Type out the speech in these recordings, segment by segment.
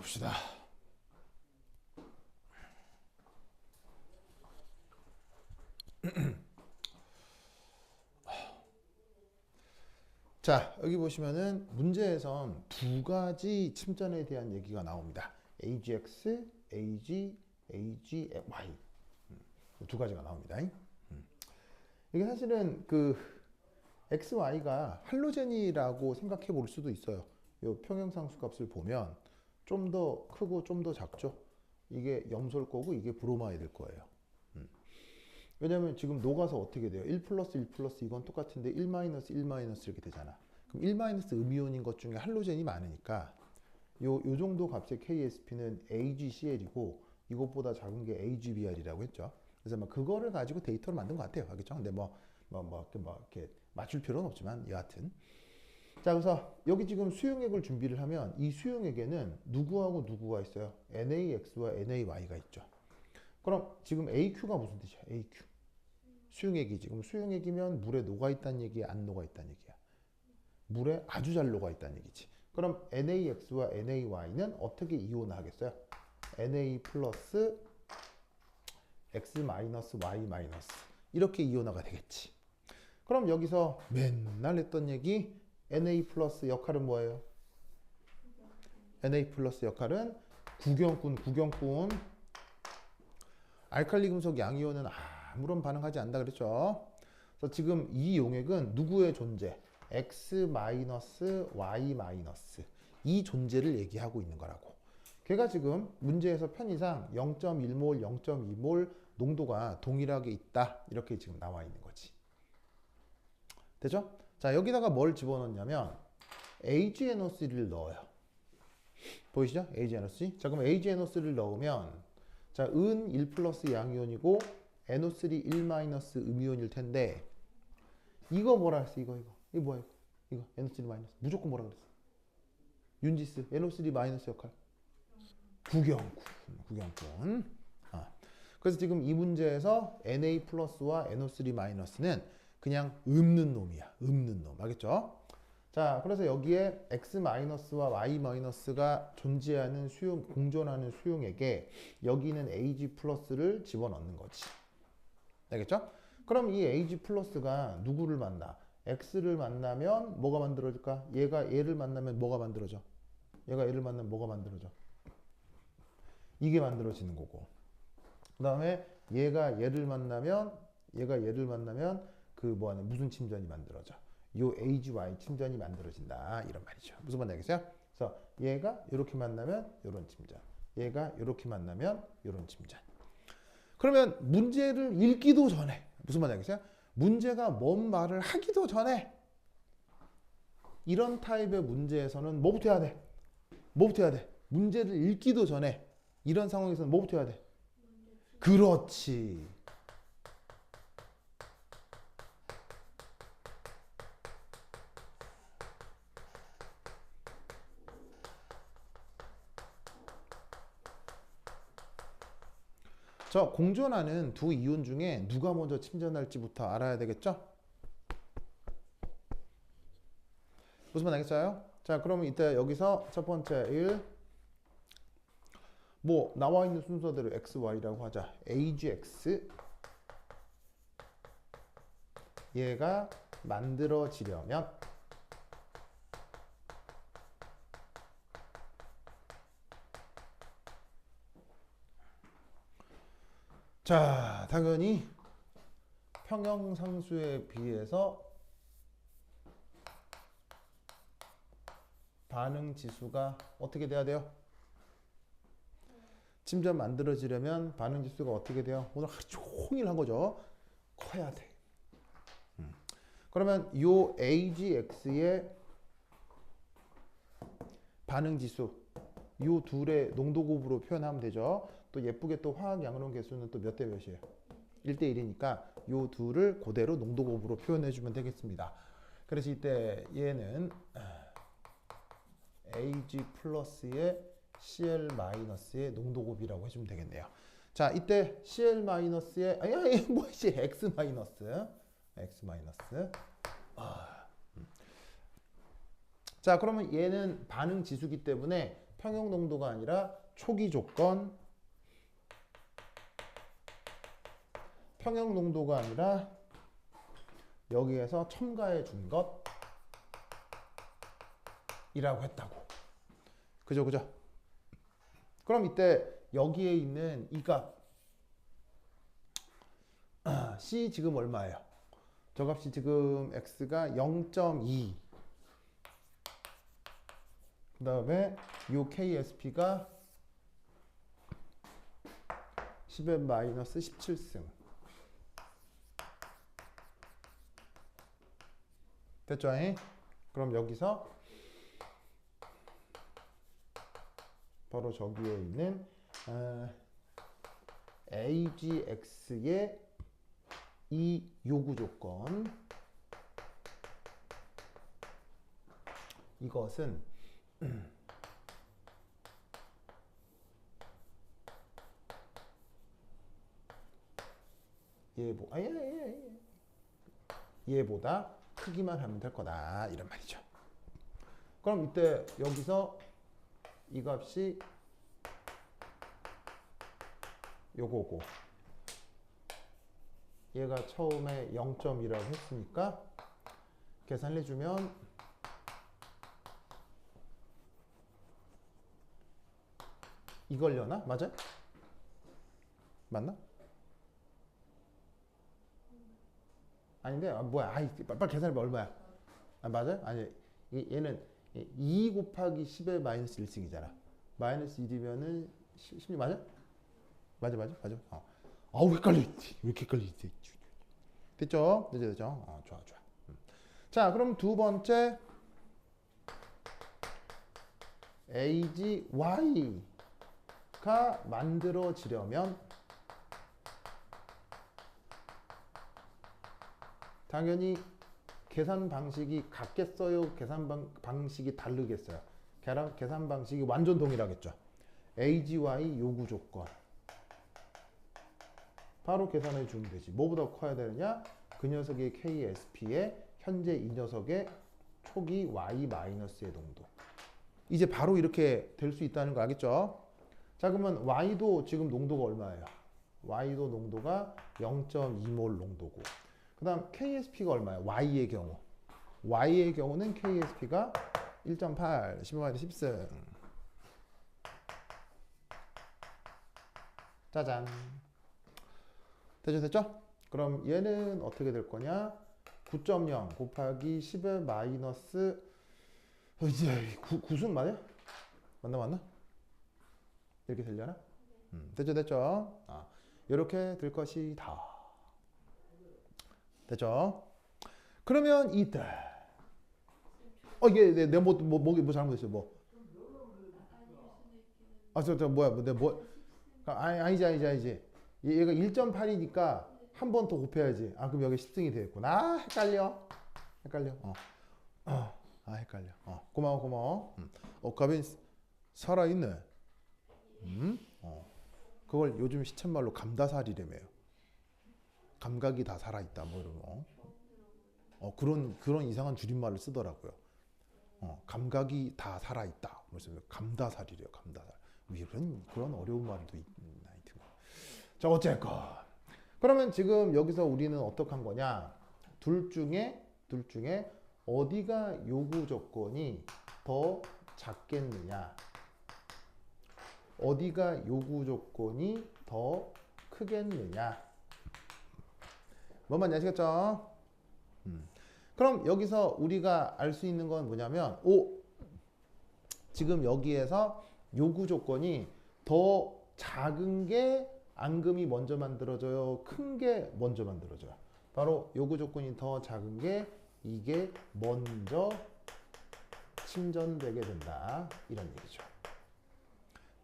봅시다. 자, 여기 보시면은 문제에선 두 가지 침전에 대한 얘기가 나옵니다. AGX, AG, AGY 두 가지가 나옵니다. 이게 사실은 그 XY가 할로젠이라고 생각해 볼 수도 있어요. 이 평형상수 값을 보면 좀 더 크고 좀 더 작죠. 이게 염소일 거고 이게 브로마이드일 거예요. 왜냐면 지금 녹아서 어떻게 돼요? 1 플러스 1 플러스 이건 똑같은데 1 마이너스 1 마이너스 이렇게 되잖아. 그럼 1 마이너스 음이온인 것 중에 할로젠이 많으니까 요 정도 값의 KSP는 AgCl이고 이것보다 작은 게 AgBr이라고 했죠. 그래서 막 그거를 가지고 데이터를 만든 것 같아요. 알겠죠? 근데 이렇게 맞출 필요는 없지만 여하튼. 자, 그래서 여기 지금 수용액을 준비를 하면 이 수용액에는 누구하고 누구가 있어요? NaX와 NaY가 있죠. 그럼 지금 AQ가 무슨 뜻이야? AQ. 수용액이지. 그럼 수용액이면 물에 녹아있다는 얘기야? 안 녹아있다는 얘기야? 물에 아주 잘 녹아있다는 얘기지. 그럼 NaX와 NaY는 어떻게 이온화하겠어요? Na 플러스 X 마이너스 Y 마이너스 이렇게 이온화가 되겠지. 그럼 여기서 맨날 했던 얘기 Na 플러스 역할은 뭐예요? Na 플러스 역할은 구경꾼. 알칼리 금속 양이온은 아무런 반응하지 않는다 그랬죠. 그래서 지금 이 용액은 누구의 존재? X 마이너스 Y 마이너스 이 존재를 얘기하고 있는 거라고. 걔가 지금 문제에서 편의상 0.1몰, 0.2몰 농도가 동일하게 있다 이렇게 지금 나와 있는 거지. 되죠? 자, 여기다가 뭘 집어넣냐면 AgNO3를 넣어요. 보이시죠? AgNO3. 자, 그럼 AgNO3를 넣으면 자, 은 1 플러스 양이온이고 NO3 1 마이너스 음이온일 텐데 이거 뭐라 했어? 이거 뭐야 이거 NO3 마이너스 무조건 뭐라 그랬어? 윤지스 NO3 마이너스 역할 구경꾼. 그래서 지금 이 문제에서 Na 플러스와 NO3 마이너스는 그냥 없는 놈이야. 없는 놈. 알겠죠? 자, 그래서 여기에 X 마이너스와 Y 마이너스가 존재하는 수용, 공존하는 수용액에 여기는 Ag 플러스를 집어넣는 거지. 알겠죠? 그럼 이 Ag 플러스가 누구를 만나? X를 만나면 뭐가 만들어질까? 얘를 만나면 뭐가 만들어져? 얘를 만나면 뭐가 만들어져? 이게 만들어지는 거고. 그 다음에 얘가 얘를 만나면 그 무슨 침전이 만들어져? 요 AGY 침전이 만들어진다 이런 말이죠. 무슨 말인지 알겠어요? 그래서 얘가 이렇게 만나면 이런 침전, 얘가 이렇게 만나면 이런 침전. 그러면 문제를 읽기도 전에 무슨 말인지 알겠어요? 문제가 뭔 말을 하기도 전에 이런 타입의 문제에서는 뭐부터 해야 돼? 문제를 읽기도 전에 이런 상황에서는 뭐부터 해야 돼? 그렇지. 저 공존하는 두 이온 중에 누가 먼저 침전할지부터 알아야 되겠죠? 무슨 말 알겠어요? 자, 그러면 이때 여기서 첫 번째 1 나와 있는 순서대로 XY라고 하자. AGX 얘가 만들어지려면 자, 당연히 평형상수에 비해서 반응 지수가 어떻게 돼야 돼요? 침전 만들어지려면 반응 지수가 어떻게 돼요? 오늘 하루 종일 한 거죠. 커야 돼. 그러면 요 AGX의 반응 지수 요 둘의 농도 곱으로 표현하면 되죠. 또 예쁘게 또 화학 양론 개수는 또 몇 대 몇이에요? 1대 1이니까 요 둘을 그대로 농도 곱으로 표현해 주면 되겠습니다. 그래서 이때 얘는 Ag 플러스의 Cl 마이너스의 농도 곱이라고 해주면 되겠네요. 자, 이때 Cl 마이너스의 X 마이너스. 자, 그러면 얘는 반응 지수기 때문에 평형 농도가 아니라 초기 조건. 평형 농도가 아니라 여기에서 첨가해 준 것이라고 했다고. 그죠, 그죠? 그럼 이때 여기에 있는 이 값 C 지금 얼마예요? 저 값이 지금 x가 0.2. 그 다음에 요 KSP가 10의 마이너스 17승. 됐죠? 그럼 여기서 바로 저기에 있는 AGX의 이 요구 조건, 이것은 얘보다 크기만 하면 될 거다 이런 말이죠. 그럼 이때 여기서 이 값이 요거고, 얘가 처음에 0.2라고 했으니까 계산을 해주면 이걸려나? 맞아요? 맞나? 아닌데? 뭐야? 빨리 계산해봐. 얼마야? 맞아요? 아니, 얘는 2 곱하기 10의 마이너스 1승이잖아. 마이너스 1이면은 16 맞아? 맞아. 아우 헷갈려. 왜 이렇게 헷갈리지? 됐죠? 됐죠? 좋아. 자, 그럼 두 번째 AGY가 만들어지려면 당연히 계산 방식이 같겠어요? 계산 방식이 다르겠어요? 계산 방식이 완전 동일하겠죠? AGY 요구 조건 바로 계산해 주면 되지. 뭐보다 커야 되느냐? 그 녀석의 KSP에 현재 이 녀석의 초기 Y-의 농도. 이제 바로 이렇게 될 수 있다는 거 알겠죠? 자, 그러면 Y도 지금 농도가 얼마예요? Y도 농도가 0.2몰 농도고, 그 다음 KSP가 얼마예요? Y의 경우. Y의 경우는 KSP가 1.8, 10-10승. 짜잔. 됐죠? 그럼 얘는 어떻게 될 거냐? 9.0 곱하기 10의 마이너스 이제 9승 맞아요? 맞나? 이렇게 되려나? 됐죠? 이렇게 될 것이다. 됐죠? 그러면 이때 이게 내 뭐 잘못했어요? 뭐? 아니지. 얘가 1.8이니까 한 번 더 곱해야지. 그럼 여기 10승이 되겠구나. 헷갈려. 헷갈려. 고마워. 갑이 살아있네. 그걸 요즘 시쳇말로 감다살이라며요. 감각이 다 살아있다. 뭐 이런 거. 그런 이상한 줄임말을 쓰더라고요. 감각이 다 살아있다. 그래서 감다살이래요. 감다살. 그런 어려운 말도 있나. 자, 어쨌건. 그러면 지금 여기서 우리는 어떻게 한 거냐? 둘 중에 어디가 요구 조건이 더 작겠느냐? 어디가 요구 조건이 더 크겠느냐? 뭔 말인지 아시겠죠? 그럼 여기서 우리가 알 수 있는 건 뭐냐면, 지금 여기에서 요구 조건이 더 작은 게 앙금이 먼저 만들어져요? 큰 게 먼저 만들어져요? 바로 요구 조건이 더 작은 게 이게 먼저 침전되게 된다. 이런 얘기죠.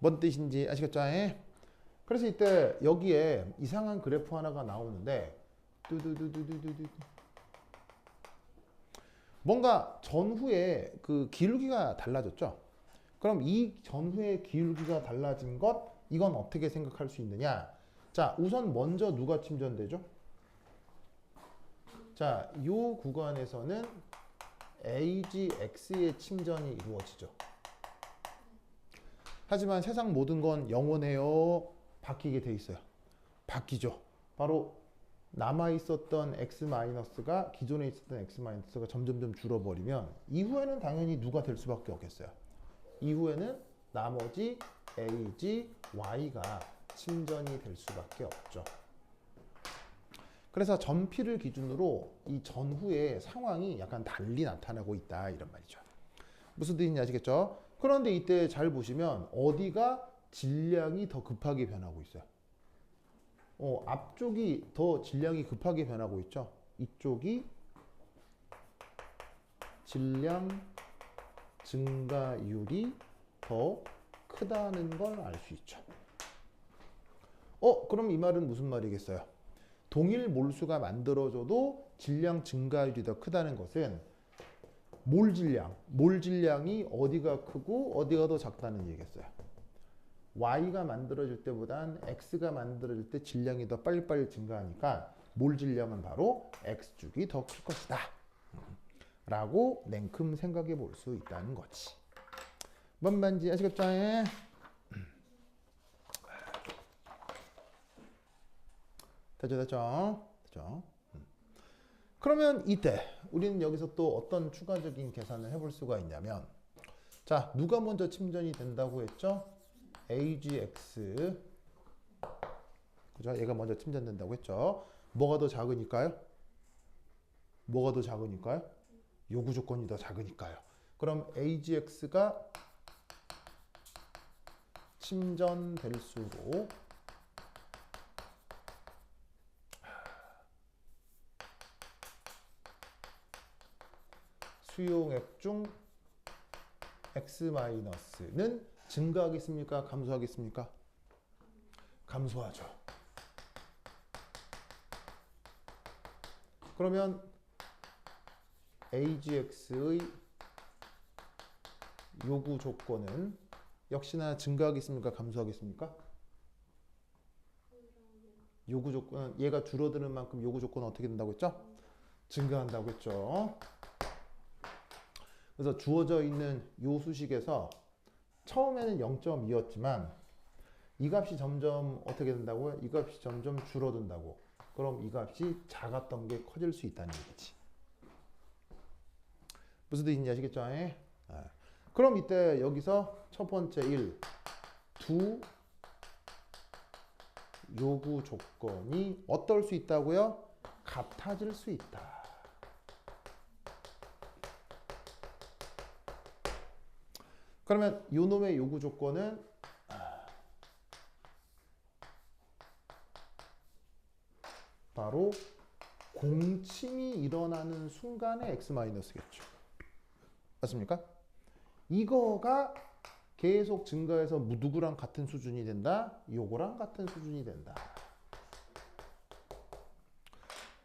뭔 뜻인지 아시겠죠? 그래서 이때 여기에 이상한 그래프 하나가 나오는데 뭔가 전후에 그 기울기가 달라졌죠? 그럼 이 전후의 기울기가 달라진 것, 이건 어떻게 생각할 수 있느냐? 자, 우선 먼저 누가 침전되죠? 자, 이 구간에서는 AGX의 침전이 이루어지죠. 하지만 세상 모든 건 영원해요. 바뀌게 돼 있어요. 바뀌죠. 바로 남아 있었던 x-가 기존에 있었던 x-가 점점점 줄어버리면 이후에는 당연히 누가 될 수밖에 없겠어요. 이후에는 나머지 ag, y가 침전이 될 수밖에 없죠. 그래서 전피를 기준으로 이 전후의 상황이 약간 달리 나타나고 있다 이런 말이죠. 무슨 뜻인지 아시겠죠? 그런데 이때 잘 보시면 어디가 질량이 더 급하게 변하고 있어요. 앞쪽이 더 질량이 급하게 변하고 있죠. 이쪽이 질량 증가율이 더 크다는 걸 알 수 있죠. 그럼 이 말은 무슨 말이겠어요? 동일 몰수가 만들어져도 질량 증가율이 더 크다는 것은 몰 질량이 어디가 크고 어디가 더 작다는 얘기겠어요. Y가 만들어질 때보단 X가 만들어질 때 질량이 더 빨리빨리 증가하니까 몰 질량은 바로 X축이 더 클 것이다 라고 냉큼 생각해 볼 수 있다는 거지. 뭔 말인지 아시겠죠? 됐죠? 그러면 이때 우리는 여기서 또 어떤 추가적인 계산을 해볼 수가 있냐면, 자, 누가 먼저 침전이 된다고 했죠? AGX, 그죠? 얘가 먼저 침전된다고 했죠. 뭐가 더 작으니까요? 뭐가 더 작으니까요? 요구 조건이 더 작으니까요. 그럼 AGX가 침전될수록 수용액 중 X-는 증가하겠습니까? 감소하겠습니까? 감소하죠. 그러면 AGX의 요구 조건은 역시나 증가하겠습니까? 감소하겠습니까? 요구 조건은 얘가 줄어드는 만큼 요구 조건은 어떻게 된다고 했죠? 증가한다고 했죠. 그래서 주어져 있는 요 수식에서 처음에는 0.2였지만 이 값이 점점 어떻게 된다고요? 이 값이 점점 줄어든다고. 그럼 이 값이 작았던 게 커질 수 있다는 얘기지. 무슨 뜻인지 아시겠죠? 그럼 이때 여기서 첫 번째 1, 두 요구 조건이 어떨 수 있다고요? 같아질 수 있다. 그러면 요놈의 요구 조건은 바로 공침이 일어나는 순간의 X-겠죠. 맞습니까? 이거가 계속 증가해서 누구랑 같은 수준이 된다? 요거랑 같은 수준이 된다.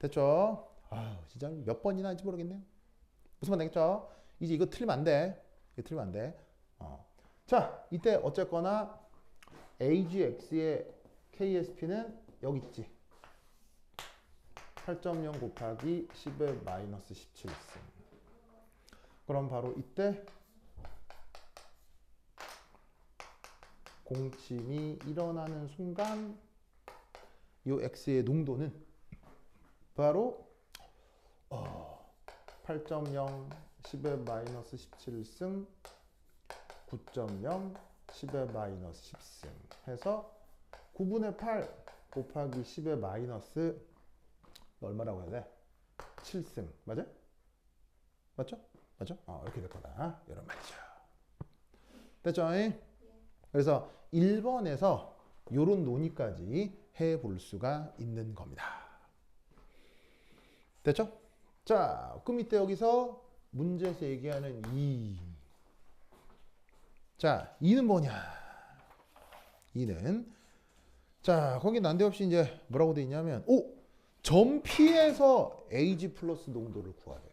됐죠? 진짜 몇 번이나 할지 모르겠네요. 무슨 말 되겠죠? 이제 이거 틀리면 안 돼. 이거 틀리면 안 돼. 자, 이때 어쨌거나 AGX의 KSP는 여기 있지. 8.0 곱하기 10의 마이너스 17승. 그럼 바로 이때 공침이 일어나는 순간 이 X의 농도는 바로 8.0 10의 마이너스 17승 9.0 10의 마이너스 10승 해서 9분의 8 곱하기 10의 마이너스 얼마라고 해야 돼? 7승. 맞아? 맞죠? 맞죠? 이렇게 될 거다. 이런 말이죠. 됐죠? 그래서 1번에서 이런 논의까지 해볼 수가 있는 겁니다. 됐죠? 자, 그럼 이때 여기서 문제에서 얘기하는 2. 자, 2는 뭐냐? 2는 자, 거기 난데없이 이제 뭐라고 돼 있냐면 전피에서 AG 플러스 농도를 구하래요.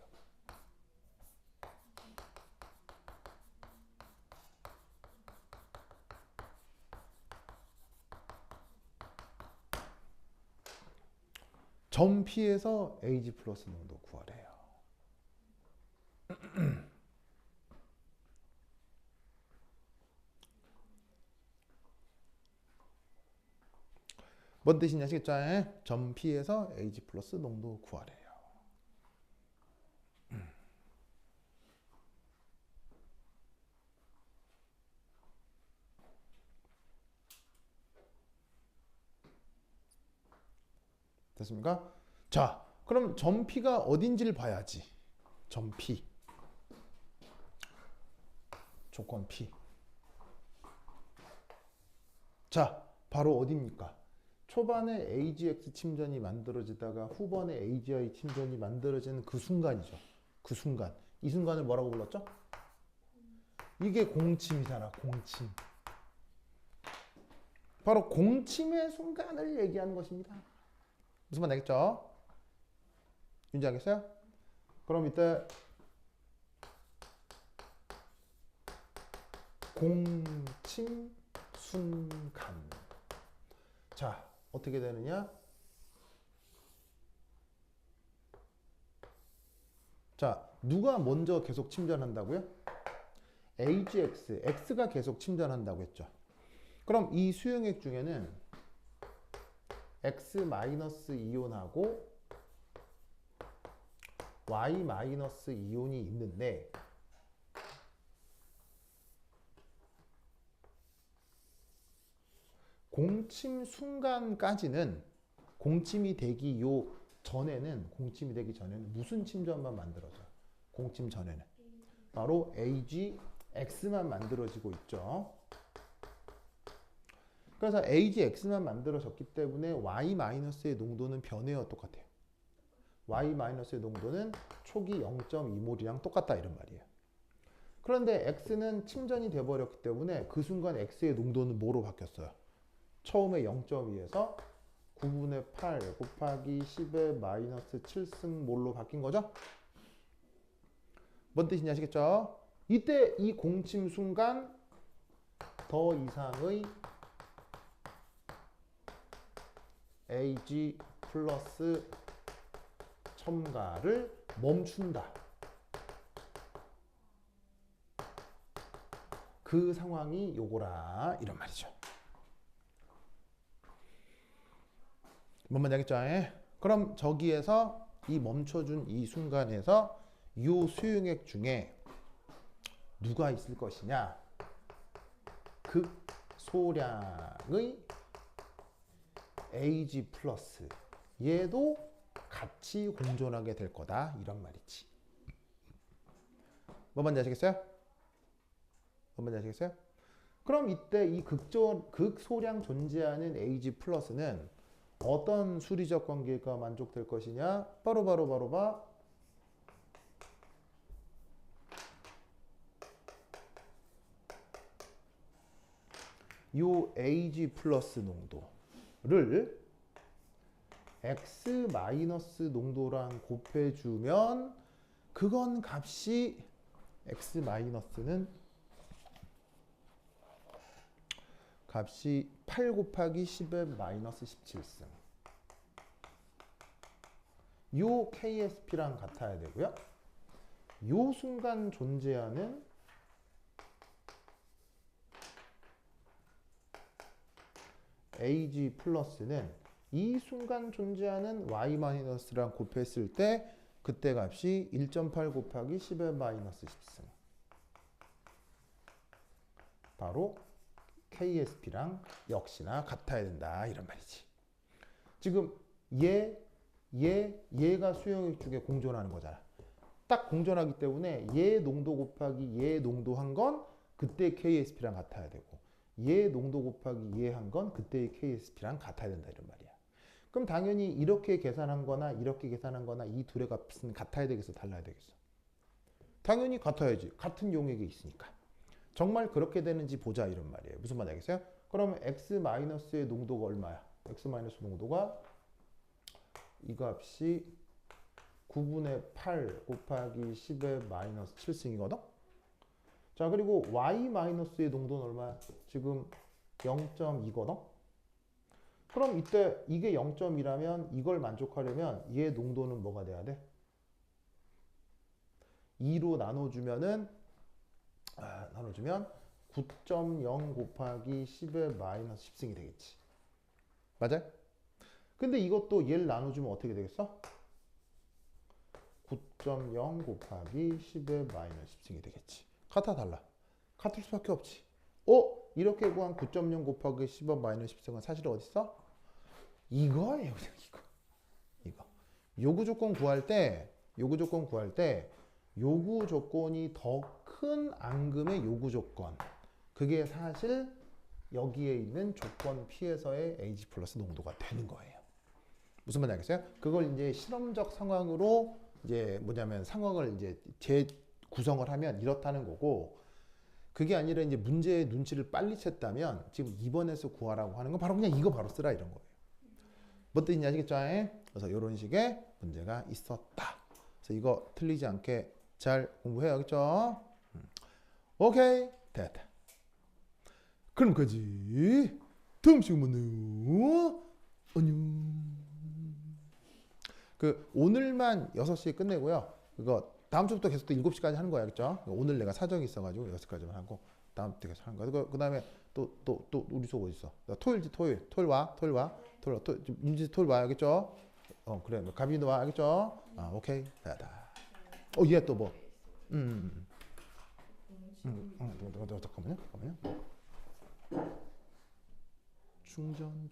전피에서 AG 플러스 농도 구하래요. 뭔 뜻이냐 아시겠죠? 점 P에서 AG 플러스 농도 구하래요. 됐습니까? 자, 그럼 점 P가 어딘지를 봐야지. 점 P. 조건 P. 자, 바로 어디입니까? 초반에 AGX 침전이 만들어지다가 후반에 AGI 침전이 만들어지는 그 순간이죠. 그 순간. 이 순간을 뭐라고 불렀죠? 이게 공침이잖아. 공침. 바로 공침의 순간을 얘기하는 것입니다. 무슨 말 알겠죠? 윤지하겠어요? 그럼 이때 공침 순간. 자, 어떻게 되느냐? 자, 누가 먼저 계속 침전한다고요? AGX, X가 계속 침전한다고 했죠. 그럼 이 수용액 중에는 X-이온하고 Y-이온이 있는데 공침 순간까지는 공침이 되기 전에는 무슨 침전만 만들어져요? 공침 전에는 바로 AGX만 만들어지고 있죠. 그래서 AGX만 만들어졌기 때문에 Y-의 농도는 변해요. 똑같아요. Y-의 농도는 초기 0.2몰이랑 똑같다 이런 말이에요. 그런데 X는 침전이 돼버렸기 때문에 그 순간 X의 농도는 뭐로 바뀌었어요? 처음에 0.2에서 9분의 8 곱하기 10의 마이너스 7승 몰로 바뀐 거죠? 뭔 뜻인지 아시겠죠? 이때 이 공침 순간 더 이상의 AG 플러스 첨가를 멈춘다. 그 상황이 요거라 이런 말이죠. 뭔 말인지 알겠죠? 그럼 저기에서 이 멈춰준 이 순간에서 요 수용액 중에 누가 있을 것이냐? 극소량의 AG 플러스 얘도 같이 공존하게 될 거다 이런 말이지. 뭔 말인지 아시겠어요? 뭔 말인지 아시겠어요? 그럼 이때 이 극소량 존재하는 AG 플러스는 어떤 수리적 관계가 만족될 것이냐? 바로 봐. 요 AG 플러스 농도를 X 마이너스 농도랑 곱해주면 그건 값이 X 마이너스는 값이 8 곱하기 10의 마이너스 17승. 요 KSP랑 같아야 되고요. 요 순간 존재하는 AG 플러스는 이 순간 존재하는 Y-랑 곱했을 때 그때 값이 1.8 곱하기 10의 마이너스 10승. 바로 KSP랑 역시나 같아야 된다 이런 말이지. 지금 얘가 수용액 중에 공존하는 거잖아. 딱 공존하기 때문에 얘 농도 곱하기 얘 농도 한 건 그때 KSP랑 같아야 되고 얘 농도 곱하기 얘 한 건 그때의 KSP랑 같아야 된다 이런 말이야. 그럼 당연히 이렇게 계산한 거나 이렇게 계산한 거나 이 둘의 값은 같아야 되겠어 달라야 되겠어? 당연히 같아야지. 같은 용액에 있으니까. 정말 그렇게 되는지 보자 이런 말이에요. 무슨 말인지 알겠어요? 그러면 X-의 농도가 얼마야? X- 농도가 이 값이 9분의 8 곱하기 10의 마이너스 7승이거든? 자, 그리고 Y-의 농도는 얼마야? 지금 0.2거든? 그럼 이때 이게 0.2라면 이걸 만족하려면 얘 농도는 뭐가 돼야 돼? 2로 나눠주면 9.0 곱하기 10의 마이너스 10승이 되겠지. 맞아요? 근데 이것도 얘를 나눠주면 어떻게 되겠어? 9.0 곱하기 10의 마이너스 10승이 되겠지. 같아 달라? 같을 수밖에 없지. 이렇게 구한 9.0 곱하기 10의 마이너스 10승은 사실 어디 있어? 이거예요. 그냥 이거. 요구 조건 구할 때 요구 조건이 더 큰 앙금의 요구 조건. 그게 사실 여기에 있는 조건 P에서의 Ag 플러스 농도가 되는 거예요. 무슨 말인지 알겠어요? 그걸 이제 실험적 상황으로 이제 뭐냐면 상황을 이제 재구성을 하면 이렇다는 거고, 그게 아니라 이제 문제의 눈치를 빨리 챘다면 지금 2번에서 구하라고 하는 건 바로 그냥 이거 바로 쓰라 이런 거예요. 뭐 뜻인지 아시겠죠? 그래서 이런 식의 문제가 있었다. 그래서 이거 틀리지 않게 잘 공부해야겠죠? 오케이, 됐다. 그럼까지 다음 시간 만나요. 안녕. 오늘만 6시에 끝내고요. 그거 다음 주부터 계속 또 7시까지 하는 거야. 그렇죠? 오늘 내가 사정이 있어가지고 6시까지만 하고 다음 주부터 계속 하는 거야. 그 다음에 또 우리 수업 어디 있어? 토요일 와. 임지 토요일 와. 알겠죠? 그래. 가빈도 와. 알겠죠? 오케이. 다. 얘 또 뭐? 잠깐만요. 충전.